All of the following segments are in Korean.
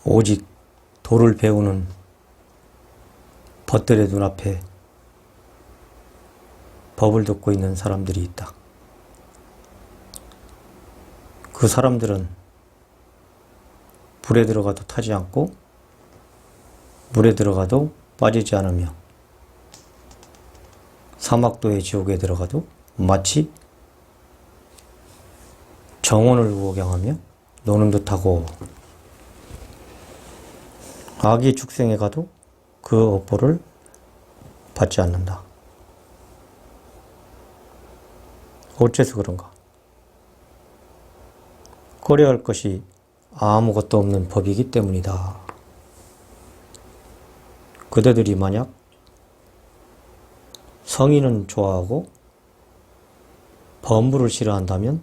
오직 도를 배우는 벗들의 눈앞에 법을 듣고 있는 사람들이 있다. 그 사람들은 불에 들어가도 타지 않고 물에 들어가도 빠지지 않으며 사막도의 지옥에 들어가도 마치 정원을 우호경하며 노는 듯하고, 악의 축생에 가도 그 업보를 받지 않는다. 어째서 그런가? 꺼려할 것이 아무것도 없는 법이기 때문이다. 그대들이 만약 성인은 좋아하고 범부를 싫어한다면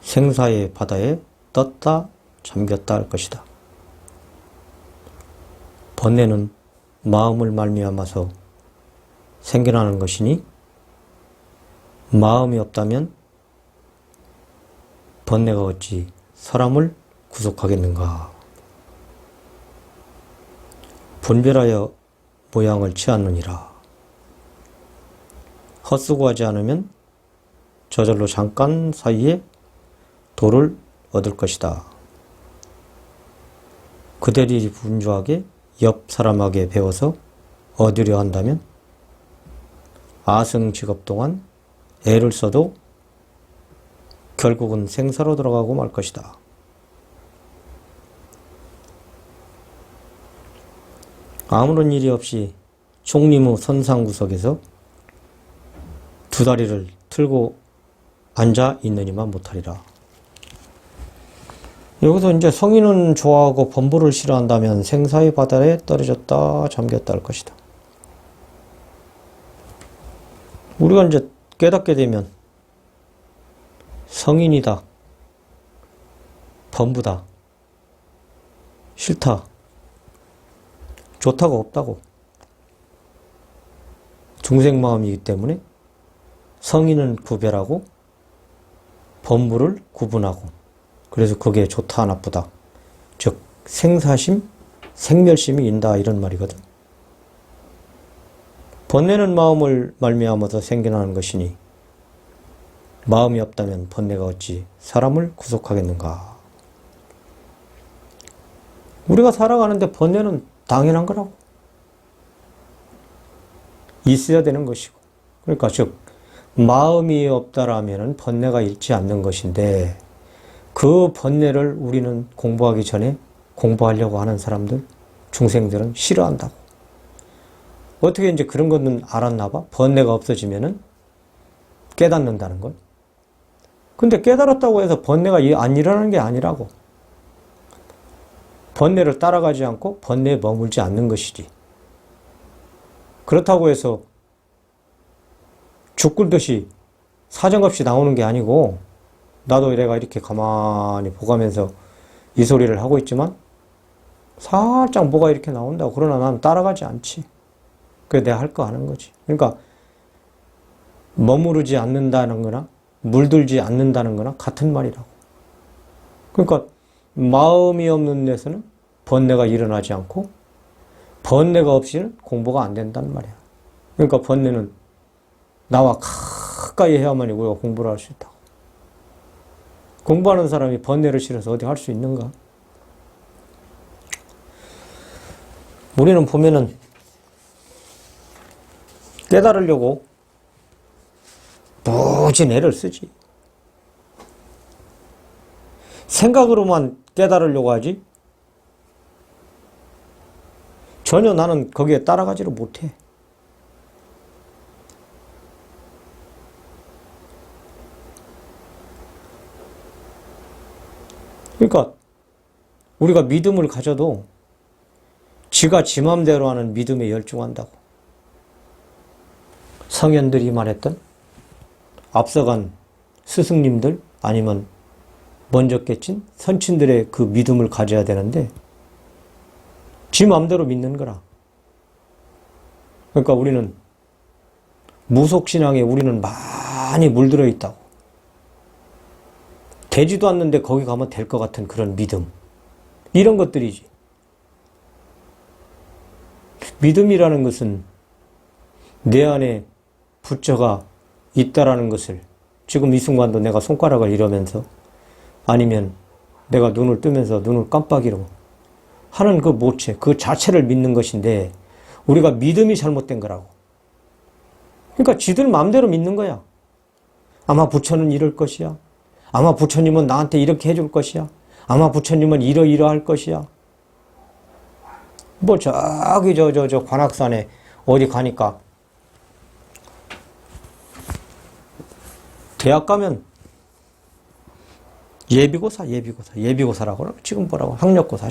생사의 바다에 떴다 잠겼다 할 것이다. 번뇌는 마음을 말미암아서 생겨나는 것이니 마음이 없다면 번뇌가 어찌 사람을 구속하겠는가. 분별하여 모양을 취하느니라. 헛수고하지 않으면 저절로 잠깐 사이에 도를 얻을 것이다. 그들이 분주하게 옆 사람에게 배워서 얻으려 한다면 아승직업 동안 애를 써도 결국은 생사로 들어가고 말 것이다. 아무런 일이 없이 총리무 선상구석에서 두 다리를 틀고 앉아 있느니만 못하리라. 여기서 이제 성인은 좋아하고 범부를 싫어한다면 생사의 바다에 떨어졌다 잠겼다 할 것이다. 우리가 이제 깨닫게 되면 성인이다, 범부다, 싫다, 좋다가 없다고. 중생 마음이기 때문에 성인은 구별하고 범부를 구분하고, 그래서 그게 좋다 나쁘다, 즉 생사심, 생멸심이 있다 이런 말이거든. 번뇌는 마음을 말미암아서 생겨나는 것이니 마음이 없다면 번뇌가 어찌 사람을 구속하겠는가. 우리가 살아가는데 번뇌는 당연한 거라고. 있어야 되는 것이고. 그러니까 즉 마음이 없다라면 번뇌가 있지 않는 것인데, 그 번뇌를 우리는 공부하기 전에 공부하려고 하는 사람들, 중생들은 싫어한다고. 어떻게 이제 그런 거는 알았나 봐. 번뇌가 없어지면은 깨닫는다는 걸. 근데 깨달았다고 해서 번뇌가 안 일어나는 게 아니라고. 번뇌를 따라가지 않고 번뇌에 머물지 않는 것이지. 그렇다고 해서 죽 굴듯이 사정없이 나오는 게 아니고, 나도 내가 이렇게 가만히 보가면서 이 소리를 하고 있지만 살짝 뭐가 이렇게 나온다고. 그러나 나는 따라가지 않지. 그게 내가 할 거 하는 거지. 그러니까 머무르지 않는다는 거나 물들지 않는다는 거나 같은 말이라고. 그러니까 마음이 없는 데서는 번뇌가 일어나지 않고, 번뇌가 없이는 공부가 안 된다는 말이야. 그러니까 번뇌는 나와 가까이 해야만이 우리가 공부를 할 수 있다고. 공부하는 사람이 번뇌를 싫어서 어디 할 수 있는가? 우리는 보면은 깨달으려고 무진 애를 쓰지. 생각으로만 깨달으려고 하지 전혀 나는 거기에 따라가지를 못해. 그러니까 우리가 믿음을 가져도 지가 지 맘대로 하는 믿음에 열중한다고. 성현들이 말했던, 앞서간 스승님들 아니면 먼저 깨친 선친들의 그 믿음을 가져야 되는데 지 맘대로 믿는 거라. 그러니까 우리는 무속신앙에 우리는 많이 물들어 있다고. 되지도 않는데 거기 가면 될 것 같은 그런 믿음. 이런 것들이지. 믿음이라는 것은 내 안에 부처가 있다라는 것을 지금 이 순간도 내가 손가락을 이러면서 아니면 내가 눈을 뜨면서 눈을 깜빡이로 하는 그 모체, 그 자체를 믿는 것인데 우리가 믿음이 잘못된 거라고. 그러니까 지들 마음대로 믿는 거야. 아마 부처는 이럴 것이야. 아마 부처님은 나한테 이렇게 해줄 것이야. 아마 부처님은 이러이러할 것이야. 뭐 저기 저 관악산에 어디 가니까 대학 가면 예비고사라고 그러고 지금 뭐라고 학력고사.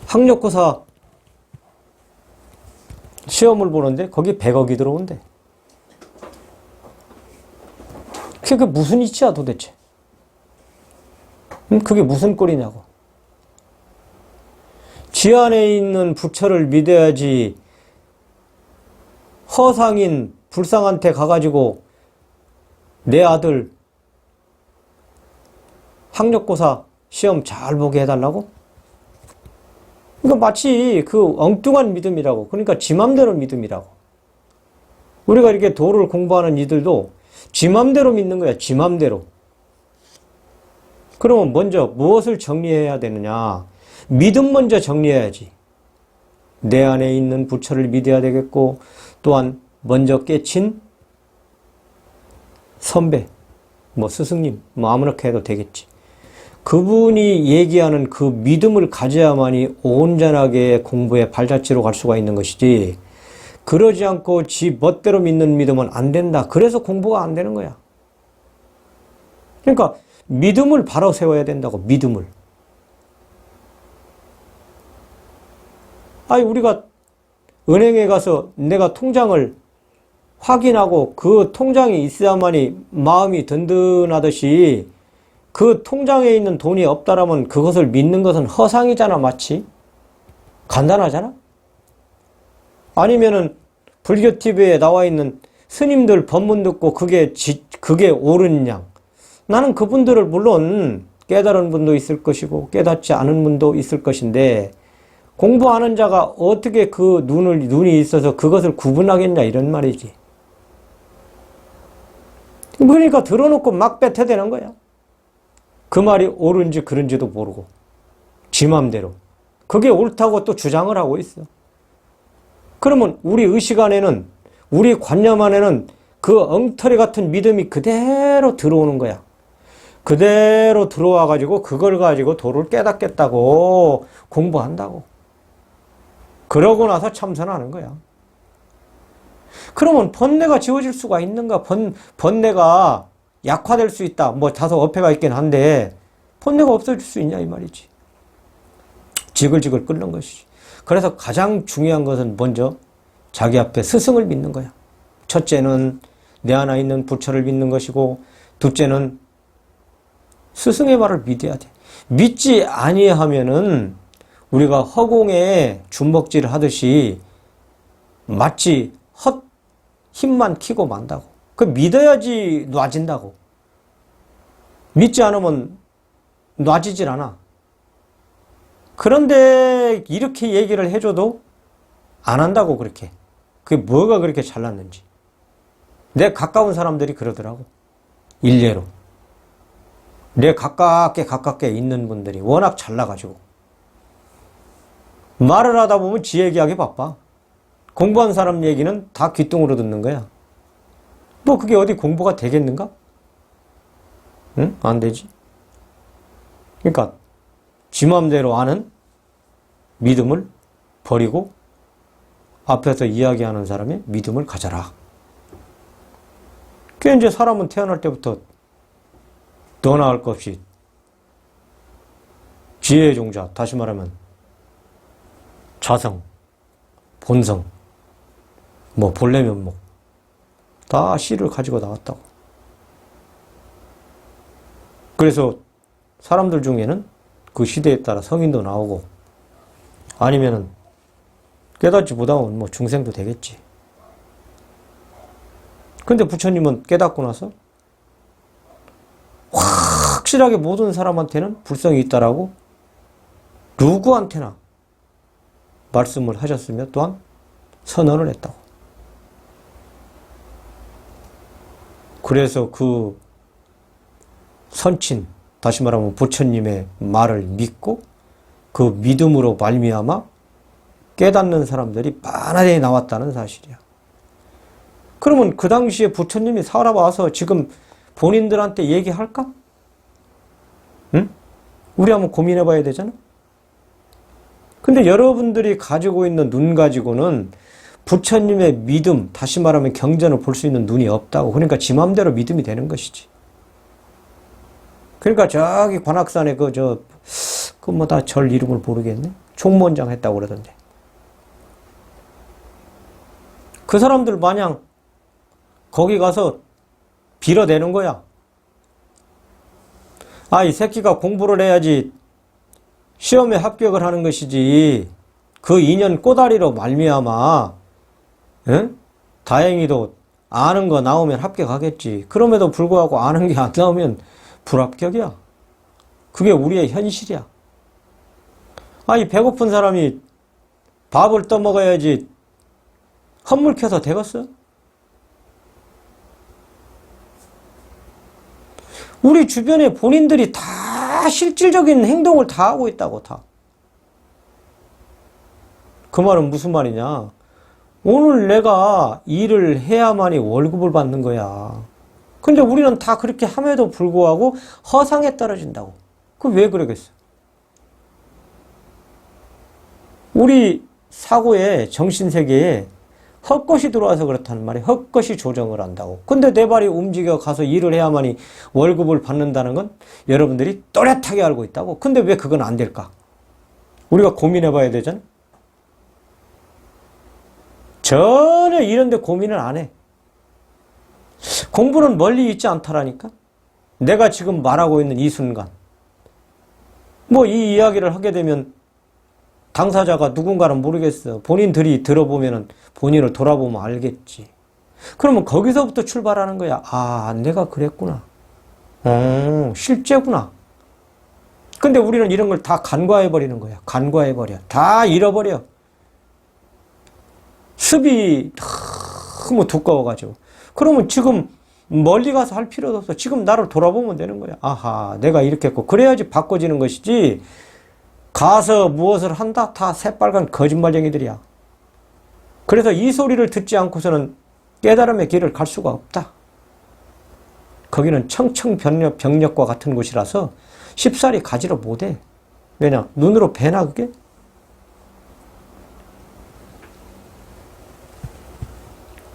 학력고사 시험을 보는데 거기 100억이 들어온대. 그게 무슨 이치야 도대체? 그게 무슨 꼴이냐고. 지 안에 있는 부처를 믿어야지 허상인 불상한테 가가지고 내 아들 학력고사 시험 잘 보게 해달라고? 그러니까 마치 그 엉뚱한 믿음이라고. 그러니까 지 맘대로 믿음이라고. 우리가 이렇게 도를 공부하는 이들도 지 맘대로 믿는 거야. 지 맘대로. 그러면 먼저 무엇을 정리해야 되느냐? 믿음 먼저 정리해야지. 내 안에 있는 부처를 믿어야 되겠고 또한 먼저 깨친 선배, 뭐 스승님, 뭐 아무렇게 해도 되겠지. 그분이 얘기하는 그 믿음을 가져야만이 온전하게 공부의 발자취로 갈 수가 있는 것이지 그러지 않고 지 멋대로 믿는 믿음은 안 된다. 그래서 공부가 안 되는 거야. 그러니까 믿음을 바로 세워야 된다고. 믿음을. 아니 우리가 은행에 가서 내가 통장을 확인하고 그 통장이 있어야만이 마음이 든든하듯이 그 통장에 있는 돈이 없다라면 그것을 믿는 것은 허상이잖아. 마치 간단하잖아. 아니면은 불교 TV에 나와 있는 스님들 법문 듣고 그게 옳은 양. 나는 그분들을 물론 깨달은 분도 있을 것이고 깨닫지 않은 분도 있을 것인데 공부하는 자가 어떻게 그 눈이 있어서 그것을 구분하겠냐 이런 말이지. 그러니까 들어놓고 막 뱉어대는 거야. 그 말이 옳은지 그른지도 모르고 지 맘대로 그게 옳다고 또 주장을 하고 있어. 그러면 우리 의식 안에는 우리 관념 안에는 그 엉터리 같은 믿음이 그대로 들어오는 거야. 그대로 들어와 가지고 그걸 가지고 도를 깨닫겠다고 공부한다고. 그러고 나서 참선하는 거야. 그러면 번뇌가 지워질 수가 있는가? 번뇌가 약화될 수 있다. 뭐 다소 어폐가 있긴 한데 번뇌가 없어질 수 있냐 이 말이지. 지글지글 끓는 것이지. 그래서 가장 중요한 것은 먼저 자기 앞에 스승을 믿는 거야. 첫째는 내 안에 있는 부처를 믿는 것이고 둘째는 스승의 말을 믿어야 돼. 믿지 아니하면은 우리가 허공에 주먹질 하듯이 마치 헛 힘만 키고 만다고. 그 믿어야지 놔진다고. 믿지 않으면 놔지질 않아. 그런데 이렇게 얘기를 해줘도 안 한다고 그렇게. 그게 뭐가 그렇게 잘났는지. 내 가까운 사람들이 그러더라고. 일례로. 내 가깝게 있는 분들이 워낙 잘나가지고. 말을 하다 보면 지 얘기하기 바빠. 공부한 사람 얘기는 다 귓등으로 듣는 거야. 뭐 그게 어디 공부가 되겠는가? 응? 안 되지. 그러니까 지 맘대로 아는 믿음을 버리고 앞에서 이야기하는 사람의 믿음을 가져라. 그게 이제 사람은 태어날 때부터 더 나을 것 없이 지혜의 종자, 다시 말하면 자성, 본성, 뭐 본래 면목 다 씨를 가지고 나왔다고. 그래서 사람들 중에는 그 시대에 따라 성인도 나오고 아니면은 깨닫지 못하면 뭐 중생도 되겠지. 근데 부처님은 깨닫고 나서 확실하게 모든 사람한테는 불성이 있다라고 누구한테나 말씀을 하셨으며 또한 선언을 했다고. 그래서 그 선친, 다시 말하면 부처님의 말을 믿고 그 믿음으로 말미암아 깨닫는 사람들이 많이 나왔다는 사실이야. 그러면 그 당시에 부처님이 살아와서 지금 본인들한테 얘기할까? 응? 우리 한번 고민해 봐야 되잖아. 근데 여러분들이 가지고 있는 눈 가지고는 부처님의 믿음, 다시 말하면 경전을 볼 수 있는 눈이 없다고. 그러니까 지 맘대로 믿음이 되는 것이지. 그러니까 저기 관악산에 다 절 이름을 모르겠네. 총무원장 했다고 그러던데. 그 사람들 마냥 거기 가서 빌어대는 거야. 아, 이 새끼가 공부를 해야지 시험에 합격을 하는 것이지. 그 인연 꼬다리로 말미암아, 응? 다행히도 아는 거 나오면 합격하겠지. 그럼에도 불구하고 아는 게 안 나오면 불합격이야. 그게 우리의 현실이야. 아니, 배고픈 사람이 밥을 떠먹어야지 헛물 켜서 되겠어? 우리 주변에 본인들이 다 실질적인 행동을 다 하고 있다고, 다. 그 말은 무슨 말이냐? 오늘 내가 일을 해야만이 월급을 받는 거야. 근데 우리는 다 그렇게 함에도 불구하고 허상에 떨어진다고. 그 왜 그러겠어? 우리 사고에, 정신세계에 헛것이 들어와서 그렇다는 말이에요. 헛것이 조정을 한다고. 근데 내 발이 움직여 가서 일을 해야만이 월급을 받는다는 건 여러분들이 또렷하게 알고 있다고. 근데 왜 그건 안 될까? 우리가 고민해 봐야 되잖아. 전혀 이런 데 고민을 안 해. 공부는 멀리 있지 않다라니까. 내가 지금 말하고 있는 이 순간. 이 이야기를 하게 되면 당사자가 누군가는 모르겠어. 본인들이 들어보면은 본인을 돌아보면 알겠지. 그러면 거기서부터 출발하는 거야. 아, 내가 그랬구나. 실제구나. 근데 우리는 이런 걸 다 간과해버리는 거야. 간과해버려. 다 잃어버려. 습이 너무 두꺼워가지고. 그러면 지금 멀리 가서 할 필요도 없어. 지금 나를 돌아보면 되는 거야. 아하, 내가 이렇게 했고. 그래야지 바꿔지는 것이지. 가서 무엇을 한다? 다 새빨간 거짓말쟁이들이야. 그래서 이 소리를 듣지 않고서는 깨달음의 길을 갈 수가 없다. 거기는 청청병력과 같은 곳이라서 쉽사리 가지를 못해. 왜냐? 눈으로 배나 그게?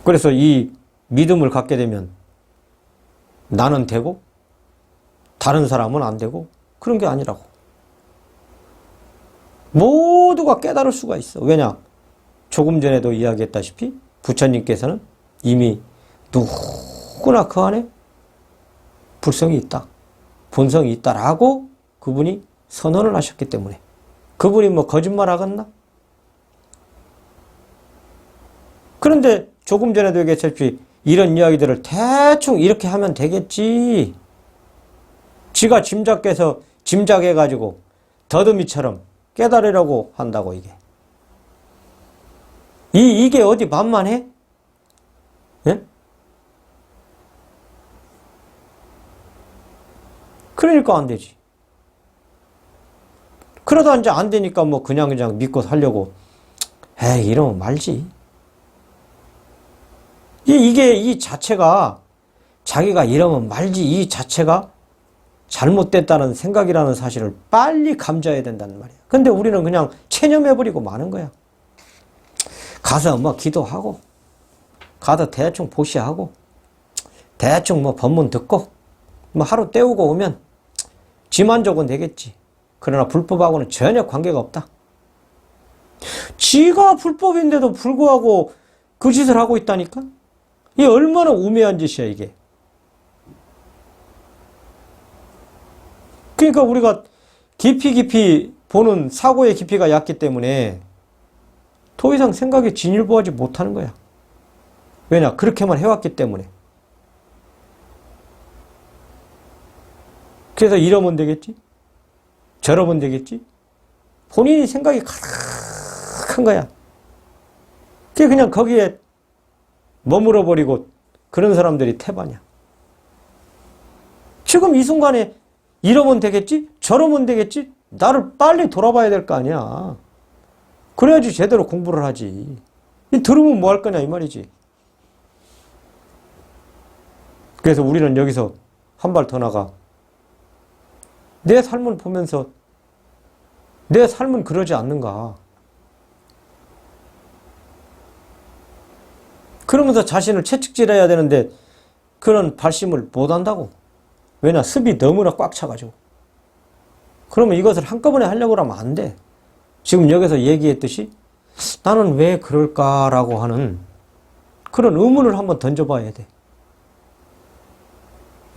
그래서 이 믿음을 갖게 되면 나는 되고 다른 사람은 안 되고 그런 게 아니라고. 모두가 깨달을 수가 있어. 왜냐? 조금 전에도 이야기했다시피 부처님께서는 이미 누구나 그 안에 불성이 있다. 본성이 있다라고 그분이 선언을 하셨기 때문에. 그분이 거짓말 하겠나? 그런데 조금 전에도 얘기했다시피 이런 이야기들을 대충 이렇게 하면 되겠지. 지가 짐작해가지고 더듬이처럼 깨달으려고 한다고, 이게. 이게 어디 만만해? 예? 그러니까 안 되지. 그러다 이제 안 되니까 그냥 믿고 살려고. 에이, 이러면 말지. 이 자체가 자기가 이러면 말지 이 자체가 잘못됐다는 생각이라는 사실을 빨리 감지해야 된다는 말이야. 근데 우리는 그냥 체념해버리고 마는 거야. 가서 기도하고, 가서 대충 보시하고, 대충 법문 듣고, 하루 때우고 오면 지 만족은 되겠지. 그러나 불법하고는 전혀 관계가 없다. 지가 불법인데도 불구하고 그 짓을 하고 있다니까? 이게 얼마나 우매한 짓이야, 이게. 그러니까 우리가 깊이 보는 사고의 깊이가 얕기 때문에 더 이상 생각에 진일보하지 못하는 거야. 왜냐? 그렇게만 해왔기 때문에. 그래서 이러면 되겠지? 저러면 되겠지? 본인이 생각이 가득한 거야. 그냥 거기에 머물러 버리고 그런 사람들이 태반이야. 지금 이 순간에 이러면 되겠지? 저러면 되겠지? 나를 빨리 돌아봐야 될 거 아니야. 그래야지 제대로 공부를 하지. 들으면 뭐 할 거냐 이 말이지. 그래서 우리는 여기서 한 발 더 나가. 내 삶을 보면서 내 삶은 그러지 않는가. 그러면서 자신을 채찍질해야 되는데 그런 발심을 못한다고. 왜냐? 습이 너무나 꽉 차가지고. 그러면 이것을 한꺼번에 하려고 하면 안 돼. 지금 여기서 얘기했듯이 나는 왜 그럴까라고 하는 그런 의문을 한번 던져봐야 돼.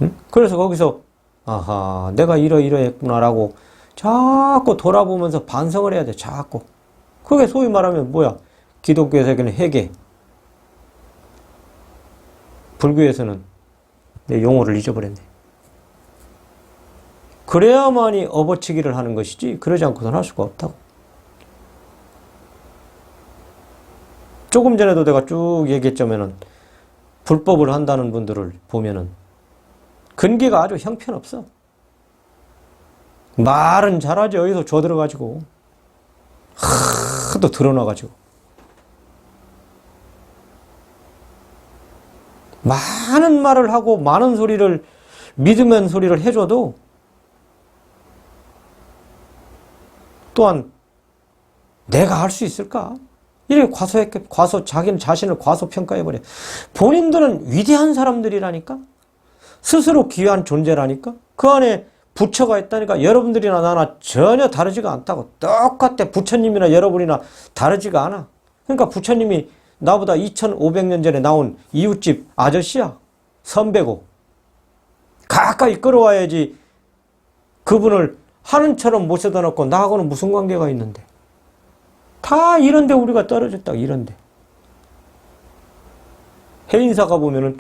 응? 그래서 거기서 아하, 내가 이러이러했구나라고 자꾸 돌아보면서 반성을 해야 돼. 자꾸. 그게 소위 말하면 뭐야? 기독교에서는 회개. 불교에서는 내 용어를 잊어버렸네. 그래야만이 업어치기를 하는 것이지 그러지 않고서는 할 수가 없다고. 조금 전에도 내가 쭉 얘기했자면은 불법을 한다는 분들을 보면은 근기가 아주 형편없어. 말은 잘하지. 어디서 줘들어가지고 하도 드러나가지고 많은 말을 하고 많은 소리를 믿으면 소리를 해줘도 또한 내가 할 수 있을까? 이렇게 자기는 자신을 과소평가해버려. 본인들은 위대한 사람들이라니까? 스스로 귀한 존재라니까? 그 안에 부처가 있다니까? 여러분들이나 나나 전혀 다르지가 않다고. 똑같아. 부처님이나 여러분이나 다르지가 않아. 그러니까 부처님이 나보다 2500년 전에 나온 이웃집 아저씨야. 선배고. 가까이 끌어와야지 그분을 하는처럼 모셔다 놓고 나하고는 무슨 관계가 있는데. 다 이런데 우리가 떨어졌다. 이런데. 해인사가 보면은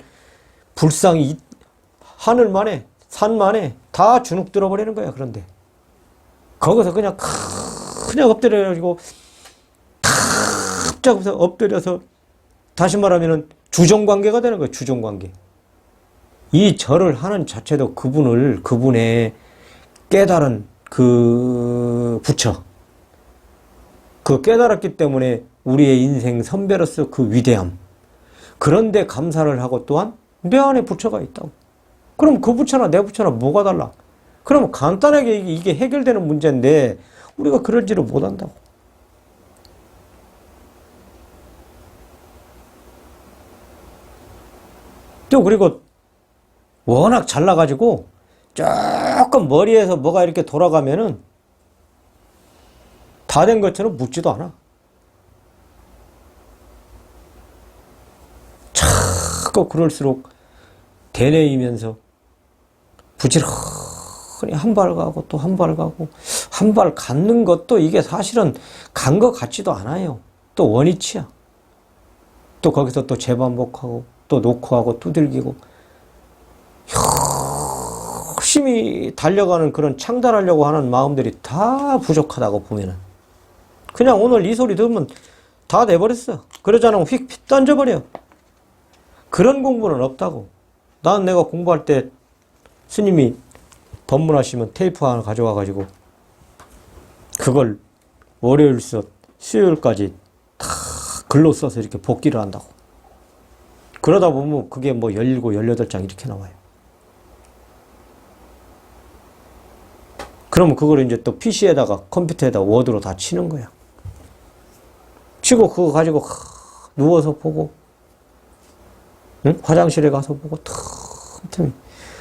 불상이 하늘만에 산만에 다 주눅 들어버리는 거야. 그런데 거기서 그냥 엎드려가지고 탁 엎드려서 다시 말하면은 주종관계가 되는 거야. 주종관계. 이 절을 하는 자체도 그분의 깨달은 그 부처, 그 깨달았기 때문에 우리의 인생 선배로서 그 위대함, 그런데 감사를 하고 또한 내 안에 부처가 있다고. 그럼 그 부처나 내 부처나 뭐가 달라? 그러면 간단하게 이게 해결되는 문제인데 우리가 그럴지를 못한다고. 또 그리고 워낙 잘나가지고 조금 머리에서 뭐가 이렇게 돌아가면은 다 된 것처럼 묻지도 않아. 자꾸 그럴수록 되뇌이면서 부지런히 한 발 가고 또 한 발 가고 한 발 갖는 것도 이게 사실은 간 것 같지도 않아요. 또 원위치야. 또 거기서 또 재반복하고 또 녹화하고 두들기고 열심히 달려가는 그런 창달하려고 하는 마음들이 다 부족하다고 보면은 그냥 오늘 이 소리 들으면 다 돼버렸어. 그러지 않으면 휙 던져버려. 그런 공부는 없다고. 난 내가 공부할 때 스님이 법문하시면 테이프 하나 가져와가지고 그걸 월요일서 수요일까지 다 글로 써서 이렇게 복기를 한다고. 그러다 보면 그게 뭐 17, 18장 이렇게 나와요. 그러면 그걸 이제 또 PC에다가 컴퓨터에다 워드로 다 치는 거야. 치고 그거 가지고 누워서 보고, 응? 화장실에 가서 보고, 틈틈이.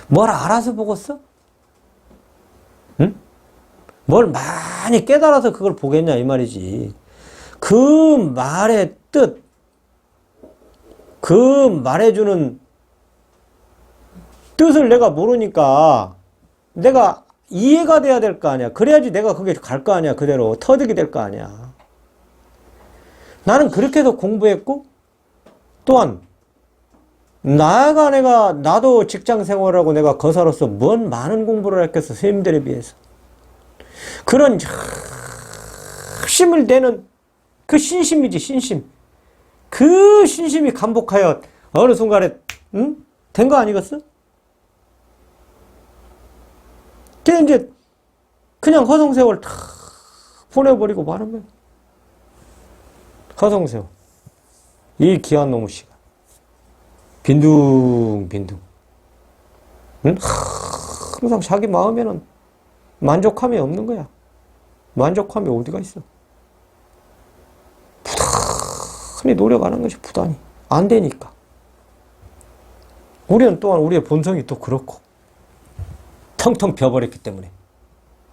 뭘 알아서 보겠어? 응? 뭘 많이 깨달아서 그걸 보겠냐 이 말이지. 그 말의 뜻, 그 말해주는 뜻을 내가 모르니까 내가 이해가 돼야 될 거 아니야. 그래야지 내가 그게 갈 거 아니야. 그대로 터득이 될 거 아니야. 나는 그렇게 해서 공부했고 또한 나도 직장 생활하고 내가 거사로서 뭔 많은 공부를 했겠어, 선생님들에 비해서. 그런 힘을 내는 그 신심이지, 신심. 그 신심이 감복하여 어느 순간에, 응? 된 거 아니겠어? 걔 이제 그냥 허송세월 다 보내버리고 마는 거야. 허송세월. 이 귀한 놈의 시간. 빈둥빈둥. 응? 항상 자기 마음에는 만족함이 없는 거야. 만족함이 어디가 있어? 부단히 노력하는 것이 부단히. 안 되니까. 우리는 또한 우리의 본성이 또 그렇고. 텅텅 비어버렸기 때문에.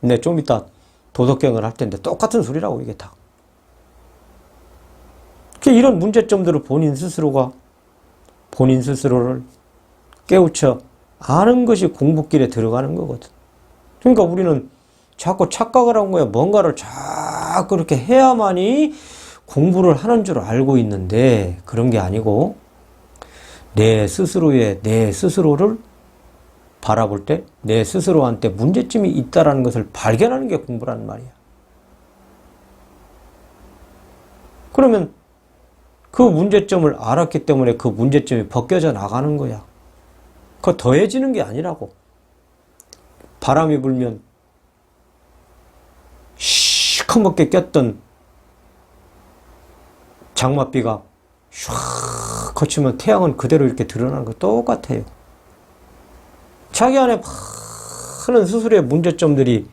근데 좀 이따 도덕경을 할 텐데 똑같은 소리라고 이게 다. 이런 문제점들을 본인 스스로를 깨우쳐 아는 것이 공부길에 들어가는 거거든. 그러니까 우리는 자꾸 착각을 한 거야. 뭔가를 자꾸 그렇게 해야만이 공부를 하는 줄 알고 있는데 그런 게 아니고 내 스스로를 바라볼 때 내 스스로한테 문제점이 있다라는 것을 발견하는 게 공부란 말이야. 그러면 그 문제점을 알았기 때문에 그 문제점이 벗겨져 나가는 거야. 그거 더해지는 게 아니라고. 바람이 불면 시커멓게 꼈던 장맛비가 슉 거치면 태양은 그대로 이렇게 드러나는 거 똑같아요. 자기 안에 많은 스스로의 문제점들이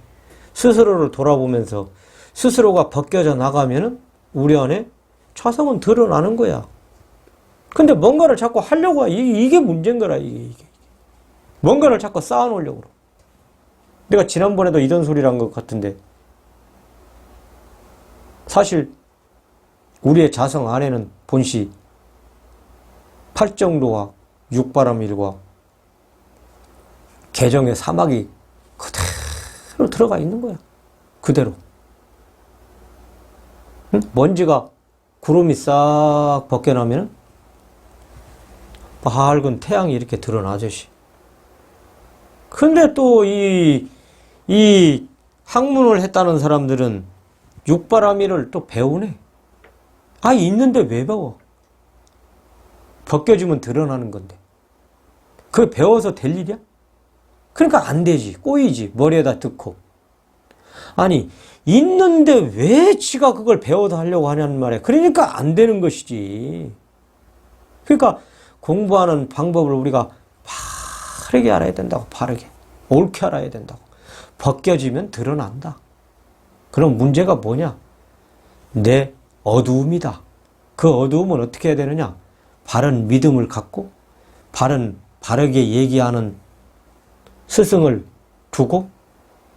스스로를 돌아보면서 스스로가 벗겨져 나가면은 우리 안에 차성은 드러나는 거야. 근데 뭔가를 자꾸 하려고 해. 이게 문제인 거라, 이게. 뭔가를 자꾸 쌓아놓으려고 그래. 내가 지난번에도 이런 소리를 한 것 같은데, 사실, 우리의 자성 안에는 본시, 팔정도와 육바람일과 개정의 사막이 그대로 들어가 있는 거야. 그대로. 응? 먼지가 구름이 싹 벗겨나면 밝은 태양이 이렇게 드러나듯이. 근데 또 이 학문을 했다는 사람들은 육바라밀을 또 배우네. 아, 있는데 왜 배워? 벗겨지면 드러나는 건데. 그걸 배워서 될 일이야? 그러니까 안 되지. 꼬이지. 머리에다 듣고. 아니, 있는데 왜 지가 그걸 배워서 하려고 하냐는 말이야. 그러니까 안 되는 것이지. 그러니까 공부하는 방법을 우리가 바르게 알아야 된다고. 바르게. 옳게 알아야 된다고. 벗겨지면 드러난다. 그럼 문제가 뭐냐? 내 어두움이다. 그 어두움은 어떻게 해야 되느냐? 바른 믿음을 갖고 바르게 얘기하는 스승을 두고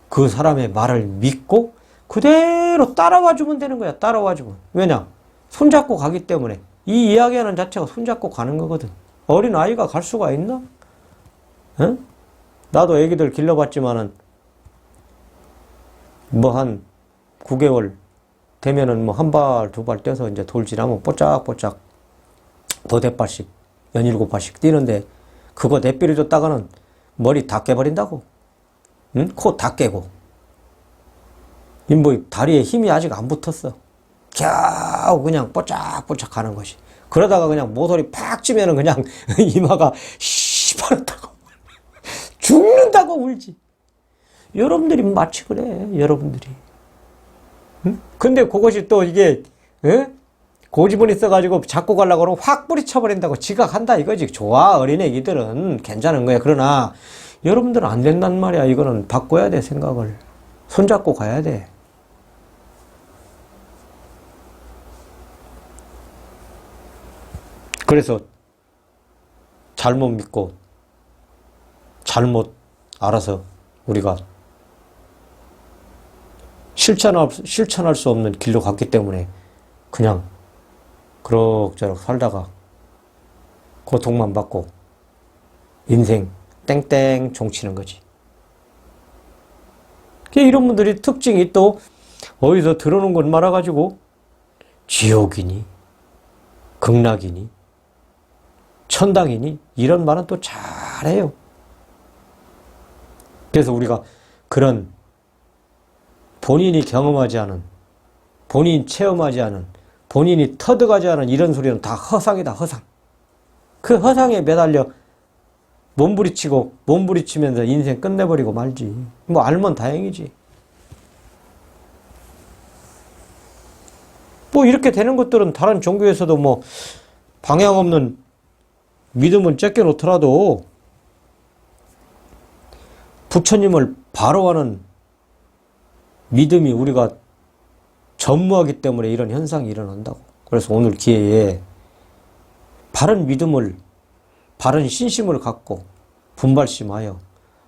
그 사람의 말을 믿고 그대로 따라와 주면 되는 거야. 따라와 주면. 왜냐? 손잡고 가기 때문에. 이 이야기하는 자체가 손잡고 가는 거거든. 어린 아이가 갈 수가 있나? 응? 나도 애기들 길러봤지만은 뭐 한 9개월 되면은 뭐 한 발, 두 발 떼서 이제 돌 지나면 뽀짝뽀짝 도대발씩, 연일곱발씩 뛰는데 그거 내버려줬다가는 머리 다 깨버린다고. 응? 코 다 깨고. 뭐 다리에 힘이 아직 안 붙었어. 겨우 그냥 뽀짝뽀짝 가는 것이. 그러다가 그냥 모서리 팍 찌면은 그냥 이마가 시퍼렇다고 죽는다고 울지. 여러분들이 마치 그래. 여러분들이. 응? 근데 그것이 또 이게 고집은 있어가지고 자꾸 가려고 그러면 확 뿌리쳐버린다고 지각한다 이거지. 좋아. 어린애기들은 괜찮은 거야. 그러나 여러분들은 안 된단 말이야. 이거는 바꿔야 돼. 생각을. 손잡고 가야 돼. 그래서 잘못 믿고 잘못 알아서 우리가 실천할 수 없는 길로 갔기 때문에 그냥 그럭저럭 살다가 고통만 받고 인생 땡땡 종치는 거지. 이런 분들이 특징이 또 어디서 들어놓은 것 말아가지고 지옥이니 극락이니 천당이니? 이런 말은 또 잘해요. 그래서 우리가 그런 본인이 경험하지 않은, 본인이 체험하지 않은, 본인이 터득하지 않은 이런 소리는 다 허상이다, 허상. 그 허상에 매달려 몸부리치고 몸부리치면서 인생 끝내버리고 말지. 뭐 알면 다행이지. 뭐 이렇게 되는 것들은 다른 종교에서도 뭐 방향 없는 믿음은 쫓겨놓더라도 부처님을 바로하는 믿음이 우리가 전무하기 때문에 이런 현상이 일어난다고. 그래서 오늘 기회에 바른 믿음을, 바른 신심을 갖고 분발심하여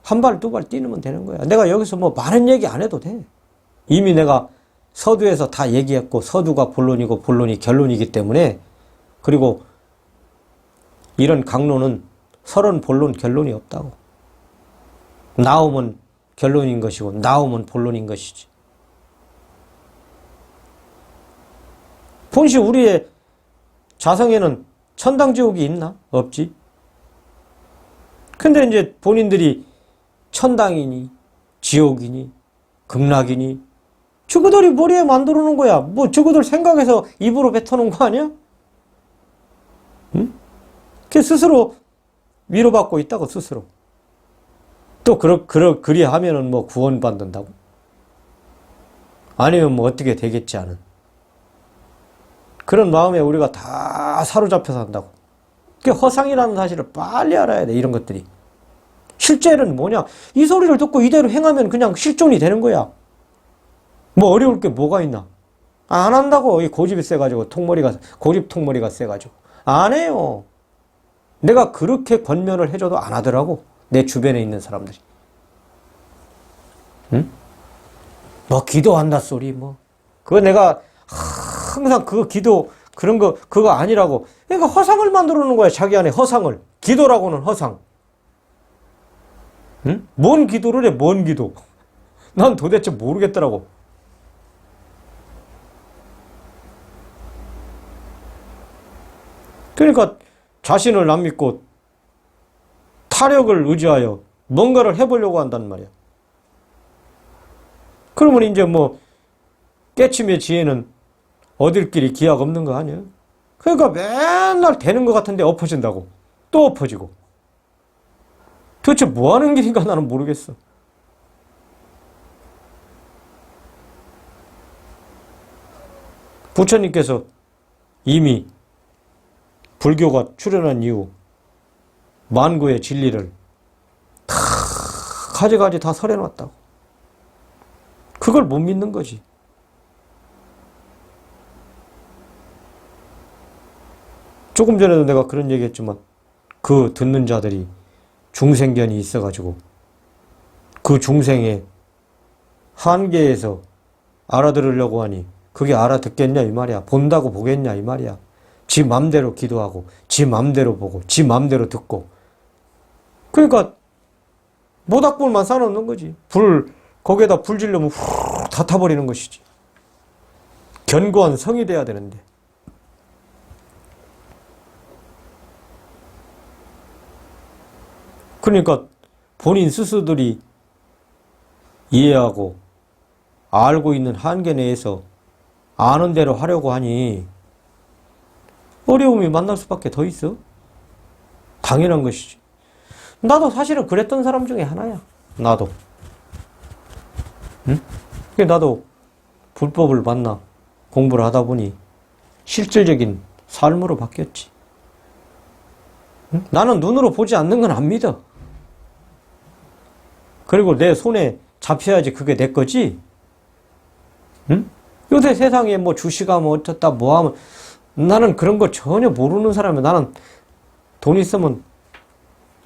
한 발, 두 발 뛰면 되는 거야. 내가 여기서 뭐 많은 얘기 안 해도 돼. 이미 내가 서두에서 다 얘기했고, 서두가 본론이고 본론이 결론이기 때문에, 그리고 이런 강론은 설은 본론 결론이 없다고. 나오면 결론인 것이고 나오면 본론인 것이지. 본시 우리의 자성에는 천당 지옥이 있나? 없지. 근데 이제 본인들이 천당이니 지옥이니 극락이니 저거들이 머리에 만들어 놓은 거야. 뭐 저거들 생각해서 입으로 뱉어놓은 거 아니야? 응? 그 스스로 위로받고 있다고, 스스로. 또 그리 하면은 뭐 구원받는다고? 아니면 뭐 어떻게 되겠지 않은 그런 마음에 우리가 다 사로잡혀 산다고. 그게 허상이라는 사실을 빨리 알아야 돼, 이런 것들이. 실제는 뭐냐? 이 소리를 듣고 이대로 행하면 그냥 실존이 되는 거야. 뭐 어려울 게 뭐가 있나? 안 한다고. 이 고집이 세가지고, 고집 통머리가 세가지고. 안 해요. 내가 그렇게 권면을 해줘도 안 하더라고. 내 주변에 있는 사람들이. 응? 뭐 기도한다 소리 뭐. 그거 내가 항상 그 기도 그런 거 그거 아니라고. 그러니까 허상을 만들어 놓은 거야. 자기 안에 허상을. 기도라고는 허상. 응? 뭔 기도를 해? 뭔 기도? 난 도대체 모르겠더라고. 그러니까 자신을 안 믿고 타력을 의지하여 뭔가를 해보려고 한단 말이야. 그러면 이제 뭐 깨침의 지혜는 얻을 길이 기약 없는 거 아니야? 그러니까 맨날 되는 것 같은데 엎어진다고. 또 엎어지고. 도대체 뭐 하는 길인가 나는 모르겠어. 부처님께서 이미 불교가 출현한 이후 만구의 진리를 다 가지가지 다 설해놨다고. 그걸 못 믿는 거지. 조금 전에도 내가 그런 얘기했지만 그 듣는 자들이 중생견이 있어가지고 그 중생의 한계에서 알아들으려고 하니 그게 알아듣겠냐 이 말이야. 본다고 보겠냐 이 말이야. 지 맘대로 기도하고 지 맘대로 보고 지 맘대로 듣고. 그러니까 모닥불만 쌓아놓는 거지. 거기에다 불 지르면 후 다 타버리는 것이지. 견고한 성이 돼야 되는데. 그러니까 본인 스스로들이 이해하고 알고 있는 한계 내에서 아는 대로 하려고 하니 어려움이 만날 수밖에 더 있어. 당연한 것이지. 나도 사실은 그랬던 사람 중에 하나야. 나도. 응? 나도 불법을 만나 공부를 하다 보니 실질적인 삶으로 바뀌었지. 응? 나는 눈으로 보지 않는 건 안 믿어. 그리고 내 손에 잡혀야지 그게 내 거지. 응? 요새 세상에 뭐 주식아 뭐 어쩌다 뭐 하면 나는 그런 거 전혀 모르는 사람이야. 나는 돈 있으면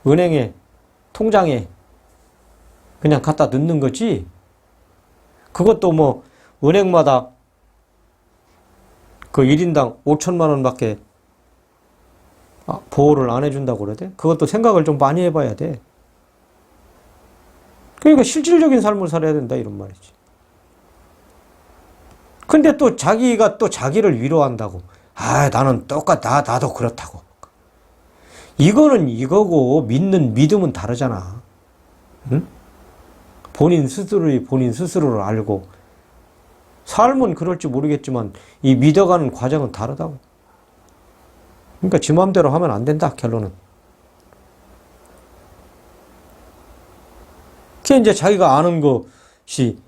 은행에 통장에 그냥 갖다 넣는 거지. 그것도 뭐 은행마다 그 1인당 5천만 원밖에 보호를 안 해준다고 그러대. 그것도 생각을 좀 많이 해봐야 돼. 그러니까 실질적인 삶을 살아야 된다 이런 말이지. 근데 또 자기가 또 자기를 위로한다고. 나는 나도 그렇다고. 이거는 이거고 믿는 믿음은 다르잖아. 응? 본인 스스로를 알고 삶은 그럴지 모르겠지만 이 믿어가는 과정은 다르다고. 그러니까 지 마음대로 하면 안 된다, 결론은. 그게 이제 자기가 아는 것이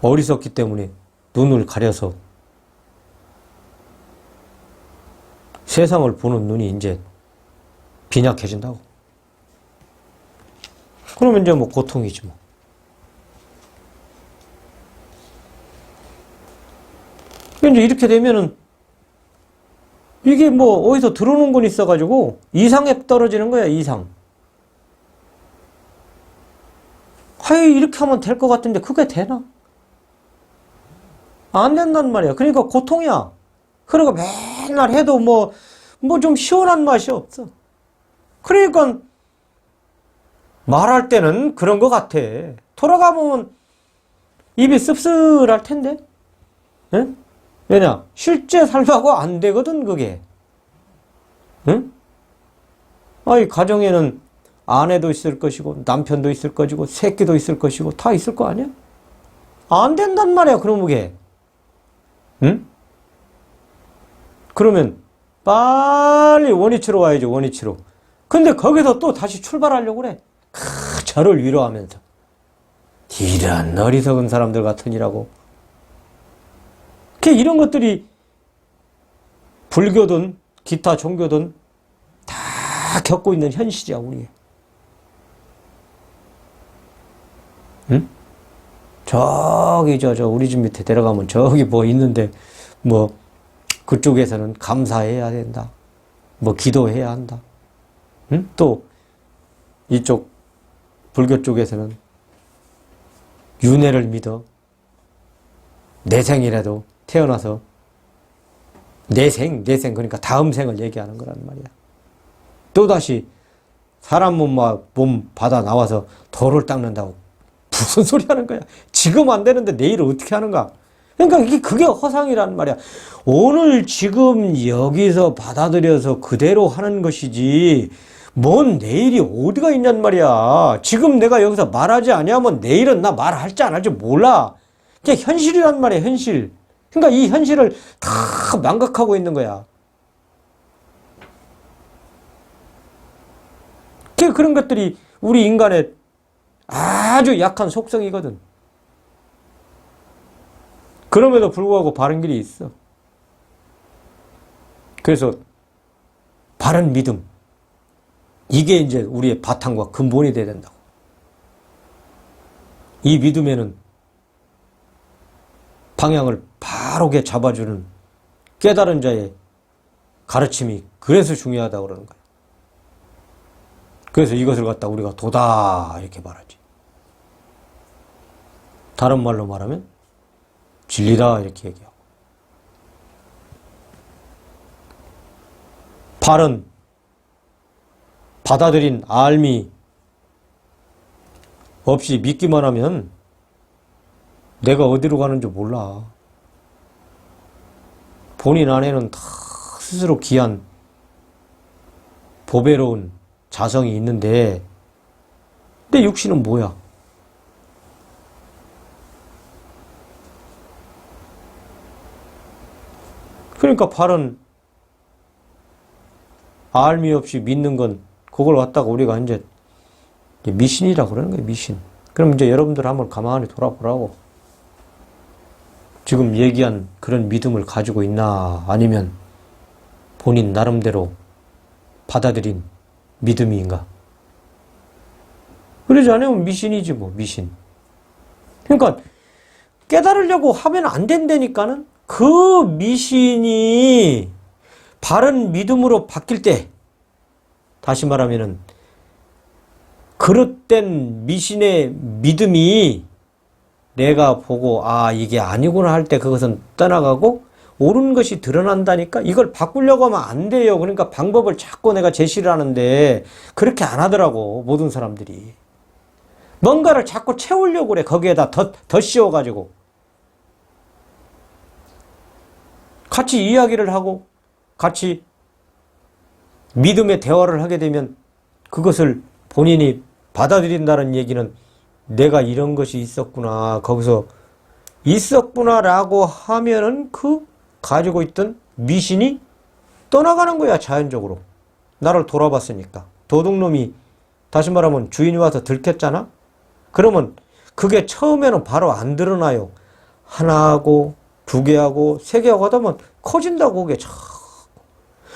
어리석기 때문에 눈을 가려서 세상을 보는 눈이 이제 빈약해진다고. 그러면 이제 뭐 고통이지 뭐. 이제 이렇게 되면은 이게 뭐 어디서 들어오는 건 있어가지고 이상에 떨어지는 거야, 이상. 하이, 이렇게 하면 될 것 같은데 그게 되나? 안 된단 말이야. 그러니까 고통이야. 그러니까 맨날 해도 뭐 좀 시원한 맛이 없어. 그러니까 말할 때는 그런 것 같아. 돌아가면 입이 씁쓸할 텐데. 응? 왜냐? 실제 삶하고 안 되거든, 그게. 응? 아이, 가정에는 아내도 있을 것이고, 남편도 있을 것이고, 새끼도 있을 것이고, 다 있을 거 아니야? 안 된단 말이야, 그런 그게. 응? 그러면 빨리 원위치로 와야죠, 원위치로. 근데 거기서 또 다시 출발하려고 그래. 저를 위로하면서. 이런 어리석은 사람들 같으니라고. 이런 것들이 불교든 기타 종교든 다 겪고 있는 현실이야, 우리. 응? 저기 우리 집 밑에 내려가면 저기 뭐 있는데 뭐 그쪽에서는 감사해야 된다. 뭐 기도해야 한다. 응? 또 이쪽 불교 쪽에서는 윤회를 믿어. 내생이라도 태어나서 내생 그러니까 다음 생을 얘기하는 거란 말이야. 또다시 사람 몸 받아 나와서 돌을 닦는다고 무슨 소리 하는 거야. 지금 안 되는데 내일을 어떻게 하는가. 그러니까 그게 허상이란 말이야. 오늘 지금 여기서 받아들여서 그대로 하는 것이지 뭔 내일이 어디가 있냔 말이야. 지금 내가 여기서 말하지 아니하면 내일은 나 말할지 안 할지 몰라. 그게 현실이란 말이야, 현실. 그러니까 이 현실을 다 망각하고 있는 거야. 그런 것들이 우리 인간의 아주 약한 속성이거든. 그럼에도 불구하고 바른 길이 있어. 그래서 바른 믿음, 이게 이제 우리의 바탕과 근본이 돼야 된다고. 이 믿음에는 방향을 바르게 잡아주는 깨달은 자의 가르침이 그래서 중요하다고 그러는 거야. 그래서 이것을 갖다 우리가 도다 이렇게 말하지. 다른 말로 말하면 진리다 이렇게 얘기하고. 바른 받아들인 알미 없이 믿기만 하면 내가 어디로 가는지 몰라. 본인 안에는 다 스스로 귀한 보배로운 자성이 있는데 내 육신은 뭐야? 그러니까 바른 알미 없이 믿는 건 그걸 갖다가 우리가 이제 미신이라고 그러는 거예요, 미신. 그럼 이제 여러분들 한번 가만히 돌아보라고. 지금 얘기한 그런 믿음을 가지고 있나, 아니면 본인 나름대로 받아들인 믿음인가? 그러지 않으면 미신이지 뭐, 미신. 그러니까 깨달으려고 하면 안 된다니까는. 그 미신이 바른 믿음으로 바뀔 때, 다시 말하면은 그릇된 미신의 믿음이 내가 보고 이게 아니구나 할 때 그것은 떠나가고 옳은 것이 드러난다니까. 이걸 바꾸려고 하면 안 돼요. 그러니까 방법을 자꾸 내가 제시를 하는데 그렇게 안 하더라고, 모든 사람들이. 뭔가를 자꾸 채우려고 그래. 거기에다 더 씌워가지고 같이 이야기를 하고 같이 믿음의 대화를 하게 되면 그것을 본인이 받아들인다는 얘기는 내가 이런 것이 있었구나, 거기서 있었구나라고 하면은 그 가지고 있던 미신이 떠나가는 거야, 자연적으로. 나를 돌아봤으니까. 도둑놈이 다시 말하면 주인이 와서 들켰잖아? 그러면 그게 처음에는 바로 안 드러나요. 하나 하고 두 개 하고 세 개 하고 하다 보면 커진다고, 그게 자꾸.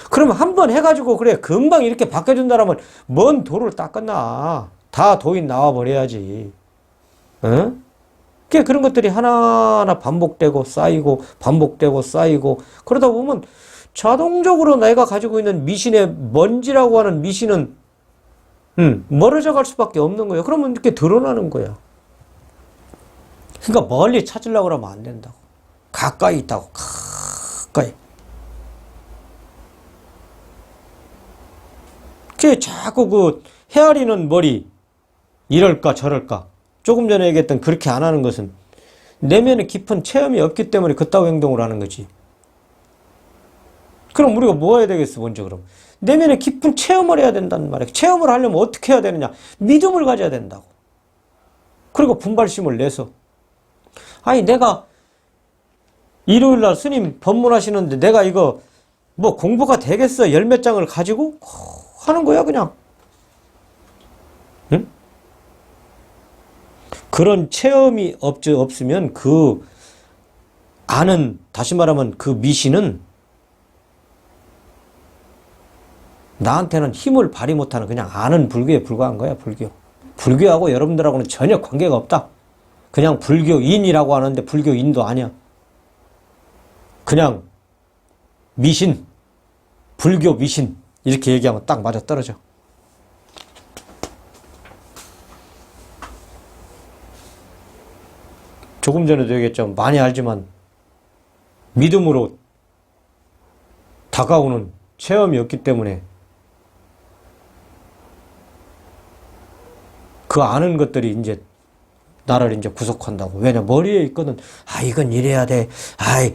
그러면 한 번 해가지고 그래 금방 이렇게 바뀌어준다라면 뭔 도를 닦았나. 다 도인 나와버려야지. 응? 그런 것들이 하나하나 반복되고 쌓이고 반복되고 쌓이고 그러다 보면 자동적으로 내가 가지고 있는 미신의 먼지라고 하는 미신은 멀어져 갈 수밖에 없는 거예요. 그러면 이렇게 드러나는 거야. 그러니까 멀리 찾으려고 그러면 안 된다고. 가까이 있다고. 가까이. 그게 자꾸 그 헤아리는 머리, 이럴까 저럴까. 조금 전에 얘기했던 그렇게 안 하는 것은 내면에 깊은 체험이 없기 때문에 그따위 행동을 하는 거지. 그럼 우리가 뭐 해야 되겠어, 먼저 그럼? 내면에 깊은 체험을 해야 된다는 말이야. 체험을 하려면 어떻게 해야 되느냐? 믿음을 가져야 된다고. 그리고 분발심을 내서. 아니, 내가 일요일날 스님 법문하시는데 내가 이거 뭐 공부가 되겠어? 열 몇 장을 가지고 하는 거야, 그냥. 응? 그런 체험이 없으면 그 아는, 다시 말하면 그 미신은 나한테는 힘을 발휘 못하는 그냥 아는 불교에 불과한 거야, 불교. 불교하고 여러분들하고는 전혀 관계가 없다. 그냥 불교인이라고 하는데 불교인도 아니야. 그냥 미신, 불교 미신 이렇게 얘기하면 딱 맞아떨어져. 조금 전에도 얘기했죠. 많이 알지만 믿음으로 다가오는 체험이 없기 때문에 그 아는 것들이 이제 나를 이제 구속한다고. 왜냐, 머리에 있거든. 아, 이건 이래야 돼. 아이,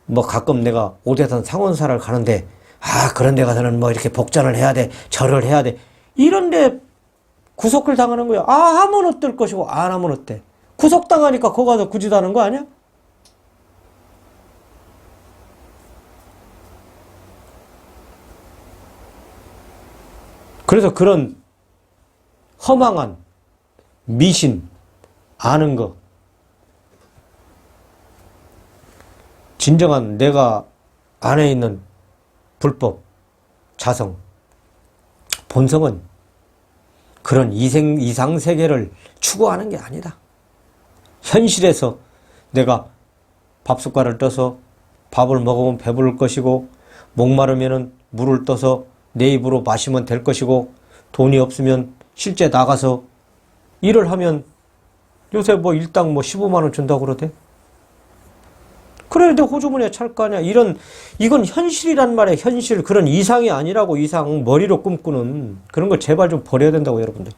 뭐 가끔 내가 오대산 상원사를 가는데, 아, 그런 데 가서는 뭐 이렇게 복전을 해야 돼. 절을 해야 돼. 이런데 구속을 당하는 거야. 아, 하면 어떨 것이고, 안 하면 어때? 구속당하니까 거기 가서 굳이 하는 거 아니야? 그래서 그런 허망한 미신, 아는 거, 진정한 내가 안에 있는 불법, 자성, 본성은 그런 이상세계를 추구하는 게 아니다. 현실에서 내가 밥숟가락을 떠서 밥을 먹으면 배부를 것이고, 목마르면 물을 떠서 내 입으로 마시면 될 것이고, 돈이 없으면 실제 나가서 일을 하면 요새 뭐 일당 뭐 15만 원 준다고 그러대. 그래, 내 호주머니에 찰 거 아니야. 이건 현실이란 말이야, 현실. 그런 이상이 아니라고, 이상. 머리로 꿈꾸는. 그런 걸 제발 좀 버려야 된다고, 여러분들.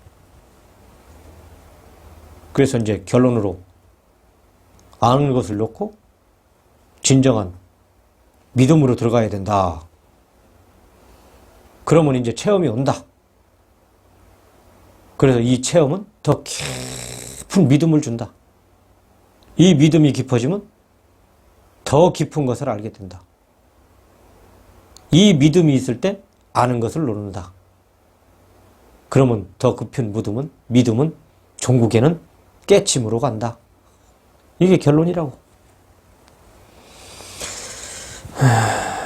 그래서 이제 결론으로 아는 것을 놓고 진정한 믿음으로 들어가야 된다. 그러면 이제 체험이 온다. 그래서 이 체험은 더 깊은 믿음을 준다. 이 믿음이 깊어지면 더 깊은 것을 알게 된다. 이 믿음이 있을 때 아는 것을 모른다. 그러면 더 깊은 믿음은 종국에는 깨침으로 간다. 이게 결론이라고.